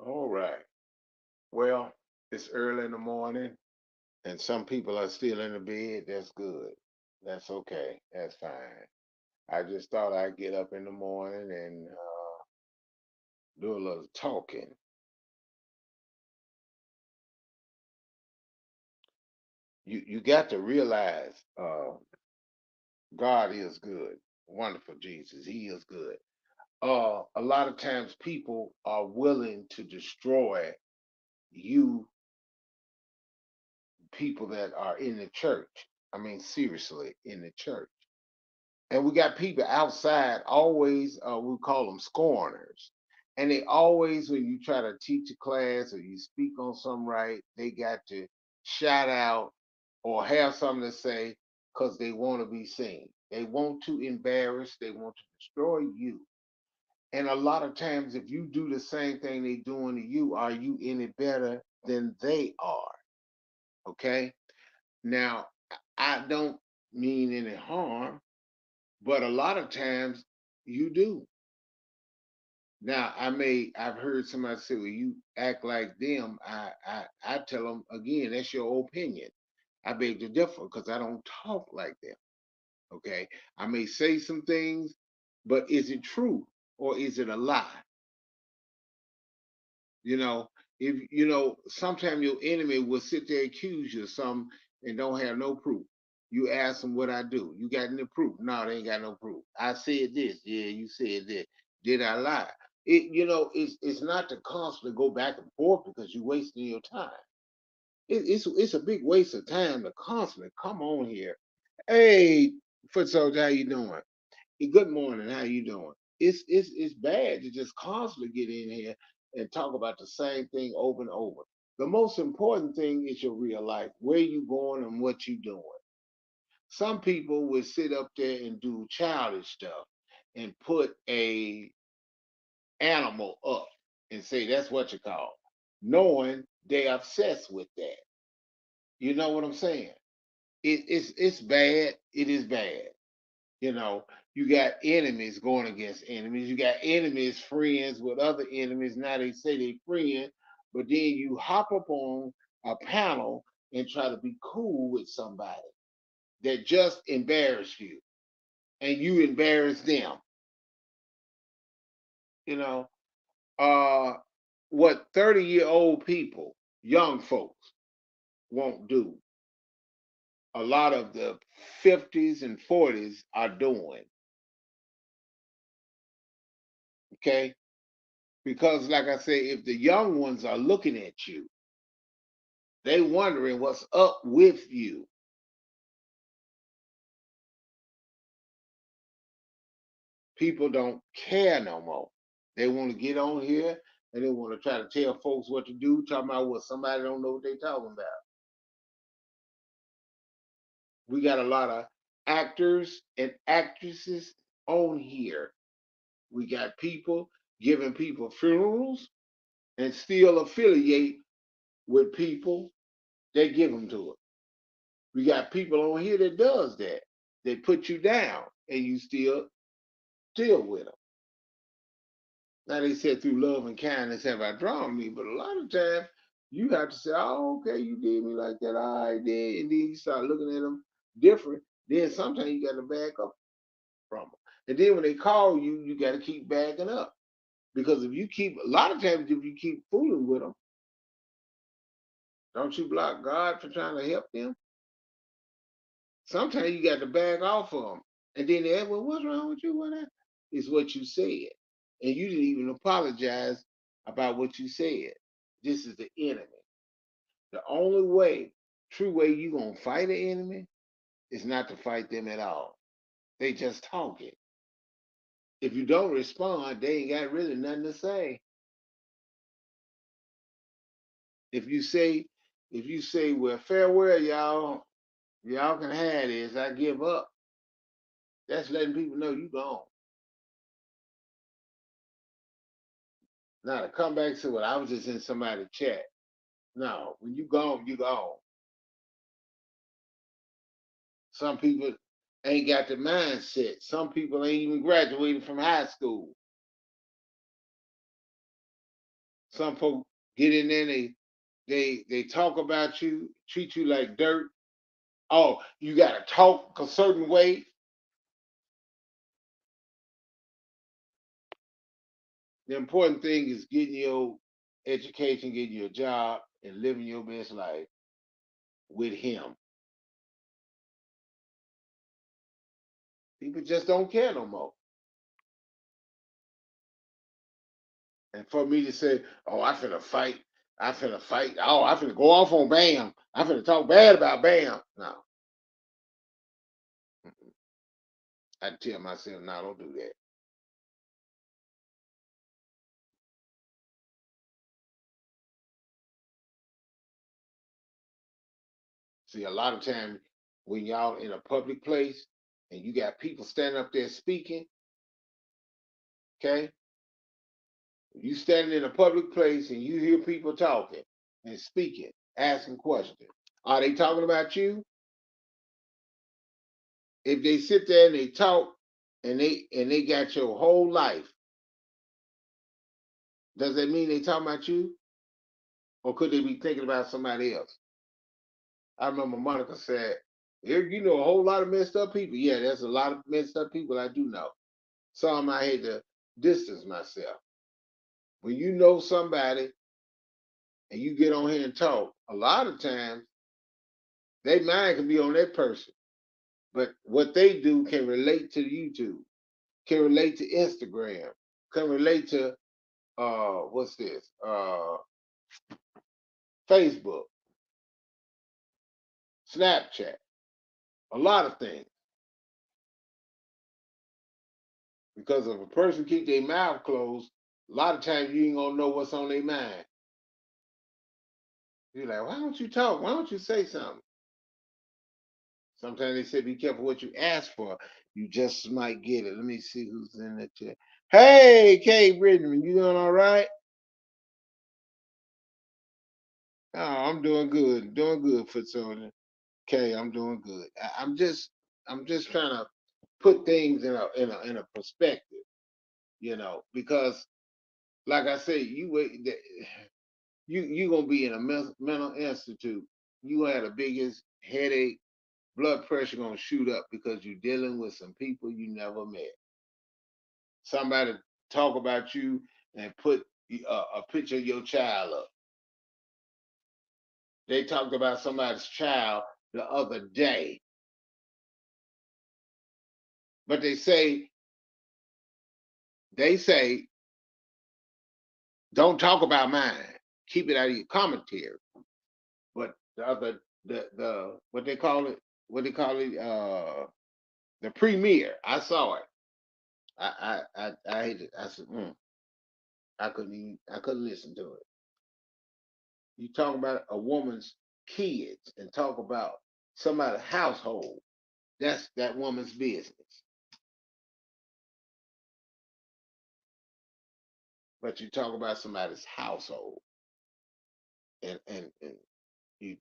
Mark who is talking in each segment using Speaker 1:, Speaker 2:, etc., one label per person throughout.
Speaker 1: All right. Well, it's early in the morning, and some people are still in the bed. That's good. That's okay. That's fine. I just thought I'd get up in the morning and do a little talking. You got to realize God is good. Wonderful Jesus. He is good. A lot of times people are willing to destroy you, people that are in the church. I mean, seriously, in the church. And we got people outside always, we call them scorners. And they always, when you try to teach a class or you speak on something right, they got to shout out or have something to say because they want to be seen. They want to embarrass, they want to destroy you. And a lot of times, if you do the same thing they doing to you, are you any better than they are? Okay. Now, I don't mean any harm, but a lot of times you do. Now, I've heard somebody say, well, you act like them. I tell them again, that's your opinion. I beg to differ because I don't talk like them. Okay. I may say some things, but is it true or is it a lie? You know, if sometimes your enemy will sit there accuse you of something and don't have no proof. You ask them what I do. You got any proof? No, they ain't got no proof. I said this. Yeah, you said that. Did I lie? It's not to constantly go back and forth because you're wasting your time. It's a big waste of time to constantly come on here. Hey, foot soldier, how you doing? Good morning. How you doing? It's bad to just constantly get in here and talk about the same thing over and over. The most important thing is your real life, where you going and what you doing. Some people will sit up there and do childish stuff and put a animal up and say that's what you call, knowing they obsessed with that. You know what I'm saying? It's bad. It is bad. You know, you got enemies going against enemies. You got enemies friends with other enemies. Now they say they friends, but then you hop up on a panel and try to be cool with somebody that just embarrassed you, and you embarrass them. You know, uh, what 30-year-old people, young folks, won't do. A lot of the 50s and 40s are doing. Okay, because like I say, if the young ones are looking at you, they wondering what's up with you. People don't care no more. They want to get on here and they want to try to tell folks what to do, talking about what somebody don't know what they talking about. We got a lot of actors and actresses on here. We got people giving people funerals and still affiliate with people that give them to it. We got people on here that does that. They put you down and you still deal with them. Now they said through love and kindness have I drawn me, but a lot of times you have to say, "Oh, okay, you did me like that, I did," and then you start looking at them different. Then sometimes you got to back up from them, and then when they call you, you got to keep backing up because if you keep, a lot of times if you keep fooling with them, don't you block God for trying to help them? Sometimes you got to back off of them, and then they ask, "Well, what's wrong with you? What?" Is what you said, and you didn't even apologize about what you said. This is the enemy. The only way, true way you gonna fight an enemy is not to fight them at all. They just talking. If you don't respond, they ain't got really nothing to say. If you say, well, farewell, y'all. Y'all can have this. I give up. That's letting people know you gone. Now to come back to what I was just in somebody's chat. No, when you gone, you gone. Some people ain't got the mindset. Some people ain't even graduated from high school. Some folks get in there, they talk about you, treat you like dirt. Oh, you gotta talk a certain way. The important thing is getting your education, getting your job, and living your best life with him. People just don't care no more. And for me to say, oh, I finna fight, oh, I finna go off on Bam, I finna talk bad about Bam. No, I tell myself, no, don't do that. See, a lot of times when y'all in a public place and you got people standing up there speaking, okay, you standing in a public place and you hear people talking and speaking, asking questions. Are they talking about you? If they sit there and they talk and they got your whole life, does that mean they talking about you? Or could they be thinking about somebody else? I remember Monica said, "Here, you know a whole lot of messed up people." Yeah, there's a lot of messed up people I do know. Some I had to distance myself. When you know somebody and you get on here and talk, a lot of times their mind can be on that person. But what they do can relate to YouTube, can relate to Instagram, can relate to what's this? Facebook, Snapchat, a lot of things. Because if a person keep their mouth closed, a lot of times you ain't gonna know what's on their mind. You're like, why don't you talk? Why don't you say something? Sometimes they say be careful what you ask for. You just might get it. Let me see who's in the chat. Hey, Kay Bridgman, you doing all right? Oh, I'm doing good. Doing good, Foot Soldier. Okay, I'm doing good. I'm just trying to put things in a perspective, because like I say, you gonna be in a mental institute. You gonna have the biggest headache, blood pressure gonna shoot up because you're dealing with some people you never met. Somebody talk about you and put a picture of your child up. They talked about somebody's child the other day, but they say don't talk about mine. Keep it out of your commentary. But the other the the premiere. I saw it. I hated it. I said, I couldn't listen to it. You talk about a woman's kids and talk about somebody's household. That's that woman's business. But you talk about somebody's household, and you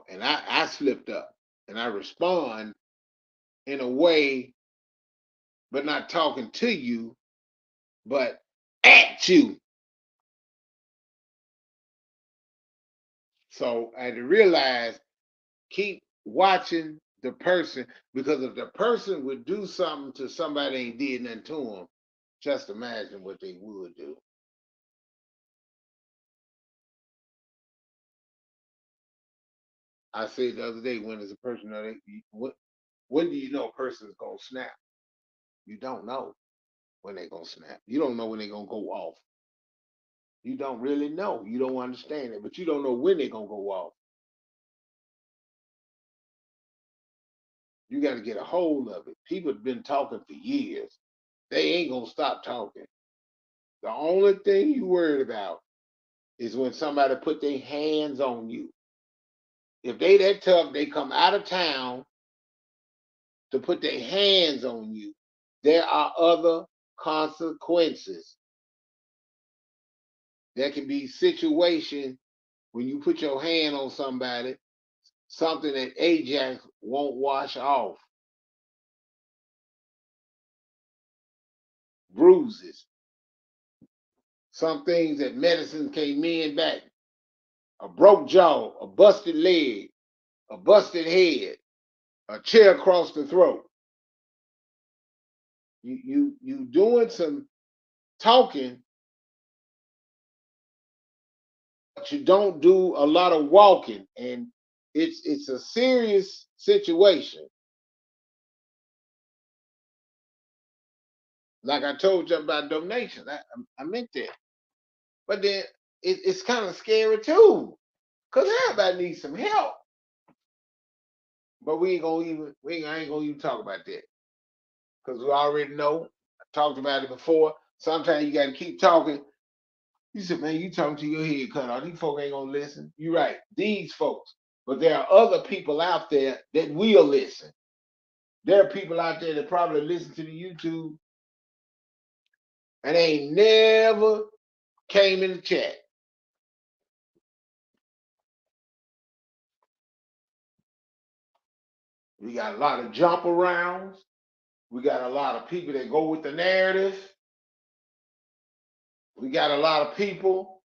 Speaker 1: and I slipped up and I respond in a way, but not talking to you, but at you. So I had to realize, keep watching the person, because if the person would do something to somebody ain't did nothing to them, just imagine what they would do. I said the other day, when is a person when do you know a person is gonna snap? You don't know when they're gonna snap. You don't know when they're gonna go off. You don't really know. You don't understand it, but you don't know when they're gonna go off. You got to get a hold of it. People have been talking for years. They ain't gonna stop talking. The only thing you worried about is when somebody put their hands on you. If they that tough, they come out of town to put their hands on you. There are other consequences. There can be situations when you put your hand on somebody, something that Ajax won't wash off, bruises. some things that medicine can't mend back. A broke jaw, a busted leg, a busted head, a chair across the throat. You doing some talking, but you don't do a lot of walking, and it's a serious situation. Like I told you about donations, I meant that, but then it's kind of scary too, cause everybody needs some help. But I ain't gonna even talk about that, cause we already know. I talked about it before. Sometimes you got to keep talking. You said, man, you talking to your head cut off. These folks ain't gonna listen. You're right, these folks. But there are other people out there that will listen. There are people out there that probably listen to the YouTube and they ain't never came in the chat. We got a lot of jump arounds. We got a lot of people that go with the narrative. We got a lot of people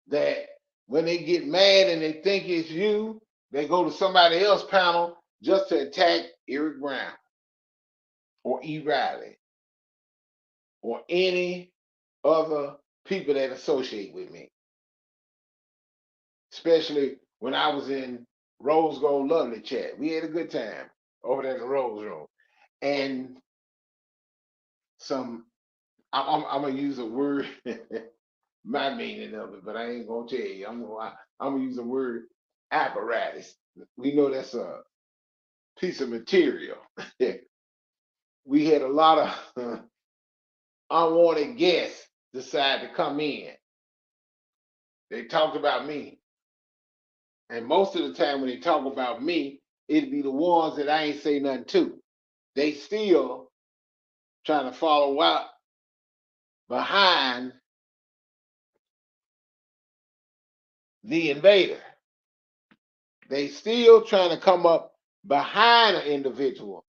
Speaker 1: that when they get mad and they think it's you, they go to somebody else's panel just to attack Eric Brown or E. Riley or any other people that associate with me. Especially when I was in Rose Gold Lovely chat. We had a good time over there in the Rose Room. And I'm gonna use a word, my meaning of it, but I ain't gonna tell you. I'm gonna use the word apparatus. We know that's a piece of material. We had a lot of unwanted guests decide to come in. They talked about me. And most of the time when they talk about me, it'd be the ones that I ain't say nothing to. They still trying to follow out behind the invader. They still trying to come up behind an individual.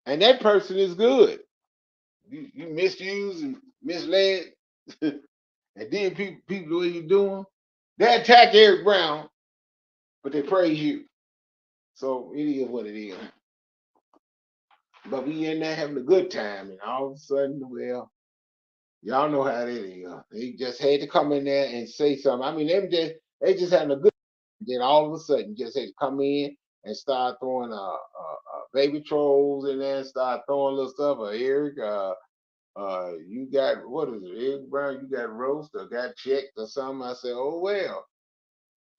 Speaker 1: And that person is good. You misuse and misled, and then people the way you do them, they attack Eric Brown, but they praise you. So it is what it is. But we in there having a good time, and all of a sudden, well, y'all know how that is. They just had to come in there and say something. I mean, they just having a good. Then all of a sudden, just had to come in and start throwing baby trolls in there, and start throwing little stuff. Eric, you got what is it, Eric Brown? You got roast or got checked or something? I said, oh well,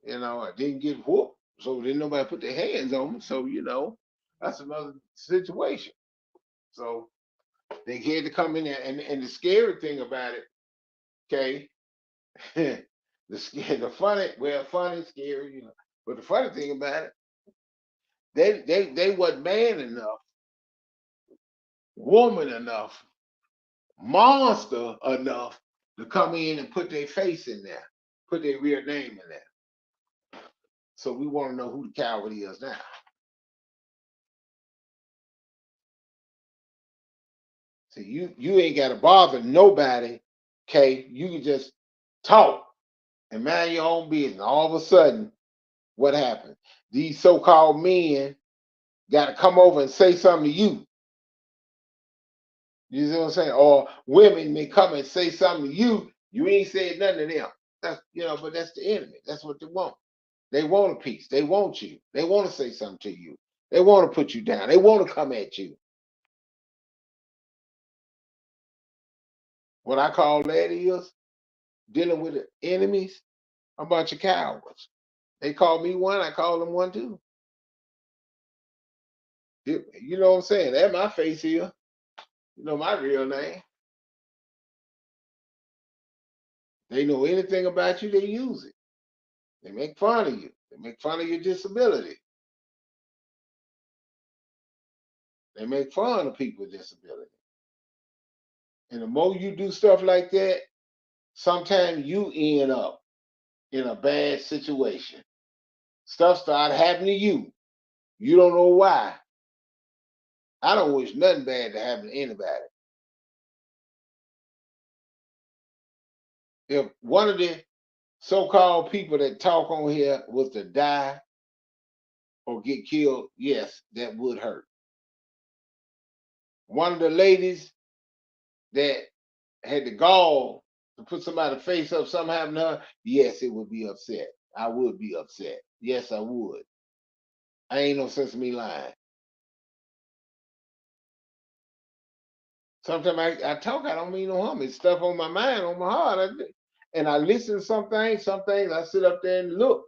Speaker 1: I didn't get whooped, so didn't nobody put their hands on me. So that's another situation. So they had to come in there, and the scary thing about it, okay, the funny, scary, but the funny thing about it, they wasn't man enough, woman enough, monster enough to come in and put their face in there, put their real name in there. So we want to know who the coward is now. So you ain't got to bother nobody, okay? You can just talk and mind your own business. All of a sudden, what happened? These so-called men got to come over and say something to you. You see what I'm saying? Or women may come and say something to you. You ain't said nothing to them. That's but that's the enemy. That's what they want. They want a piece. They want you. They want to say something to you. They want to put you down. They want to come at you. What I call that is dealing with the enemies, a bunch of cowards. They call me one, I call them one too. You know what I'm saying? That's my face here. You know my real name. They know anything about you, they use it. They make fun of you. They make fun of your disability. They make fun of people with disability. And the more you do stuff like that, sometimes you end up in a bad situation. Stuff start happening to you. You don't know why. I don't wish nothing bad to happen to anybody. If one of the so-called people that talk on here was to die or get killed, yes, that would hurt. One of the ladies that had the gall to put somebody's face up, something happened to her, yes, it would be upset. I would be upset. Yes, I would. I ain't no sense of me lying. Sometimes I talk, I don't mean no harm. It's stuff on my mind, on my heart. And I listen to some things I sit up there and look.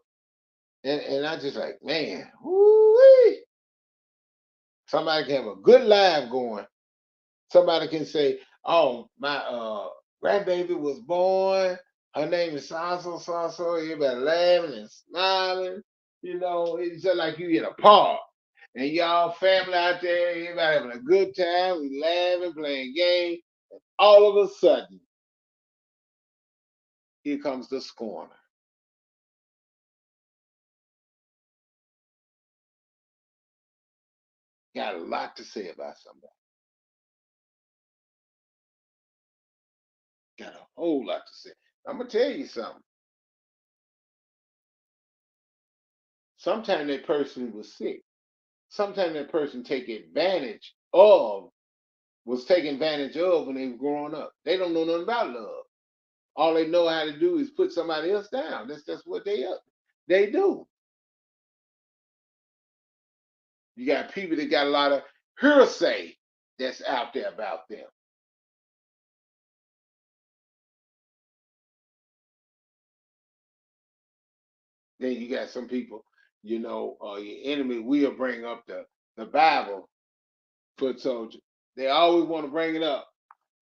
Speaker 1: And I just like, man, whoo-wee. Somebody can have a good live going. Somebody can say, oh, my grandbaby was born. Her name is so so so. Everybody laughing and smiling. You know, it's just like you in a park. And y'all family out there, everybody having a good time. We laughing, playing games. All of a sudden, here comes the scorner. Got a lot to say about somebody. Got a whole lot to say. I'm gonna tell you something. Sometimes that person was sick. Sometimes that person take advantage of was taken advantage of when they were growing up. They don't know nothing about love. All they know how to do is put somebody else down. That's what they do. You got people that got a lot of hearsay that's out there about them. Then you got some people, your enemy will bring up the Bible, foot soldier. They always want to bring it up,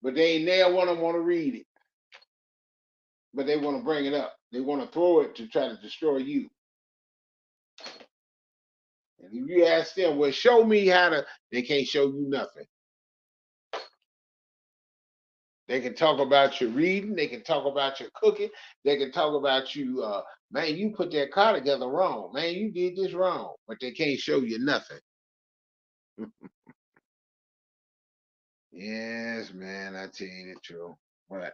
Speaker 1: but they ain't never want to read it. But they want to bring it up. They want to throw it to try to destroy you. And if you ask them, well, show me how to, they can't show you nothing. They can talk about your reading. They can talk about your cooking. They can talk about you, man, you put that car together wrong. Man, you did this wrong. But they can't show you nothing. Yes, man, I tell you the truth. But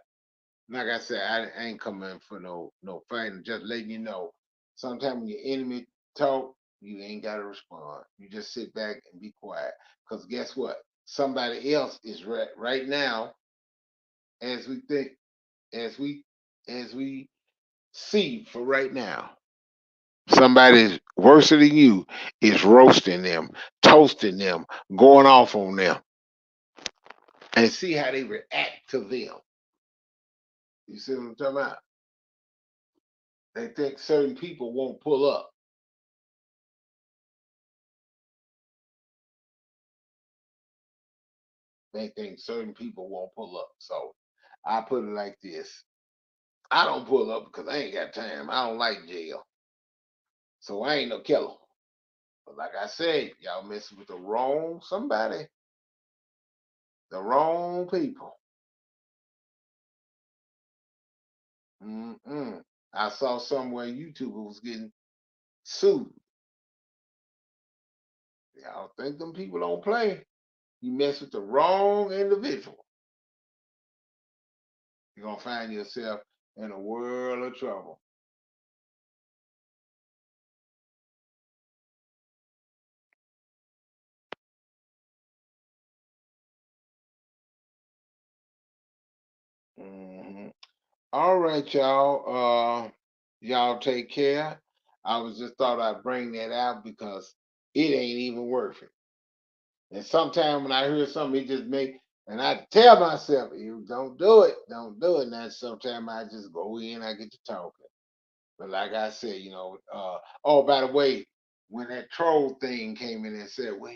Speaker 1: like I said, I ain't coming for no fighting. Just letting you know. Sometimes when your enemy talk, you ain't gotta respond. You just sit back and be quiet. Cause guess what? Somebody else is right now, as we think, as we as we see for right now. Somebody worse than you is roasting them, toasting them, going off on them, and see how they react to them. You see what I'm talking about? They think certain people won't pull up. They think certain people won't pull up. So I put it like this. I don't pull up because I ain't got time. I don't like jail. So I ain't no killer. But like I said, y'all messing with the wrong somebody, the wrong people. Mm-mm. I saw somewhere YouTube was getting sued. Y'all think them people don't play? You mess with the wrong individual, you're gonna find yourself in a world of trouble. Hmm. All right, y'all. Y'all take care. I was just thought I'd bring that out because it ain't even worth it. And sometimes when I hear something, it just make, and I tell myself, you don't do it, don't do it. And then sometimes I just go in, I get to talking. But like I said, oh, by the way, when that troll thing came in and said, well,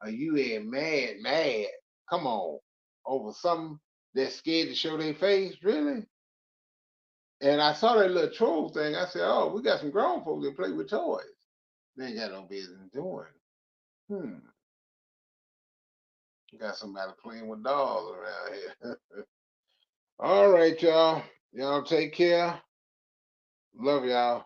Speaker 1: are you in mad? Come on, over something that's scared to show their face, really? And I saw that little troll thing. I said, oh, we got some grown folks that play with toys. They ain't got no business doing. Hmm. Got somebody playing with dolls around here. All right, y'all. Y'all take care. Love y'all.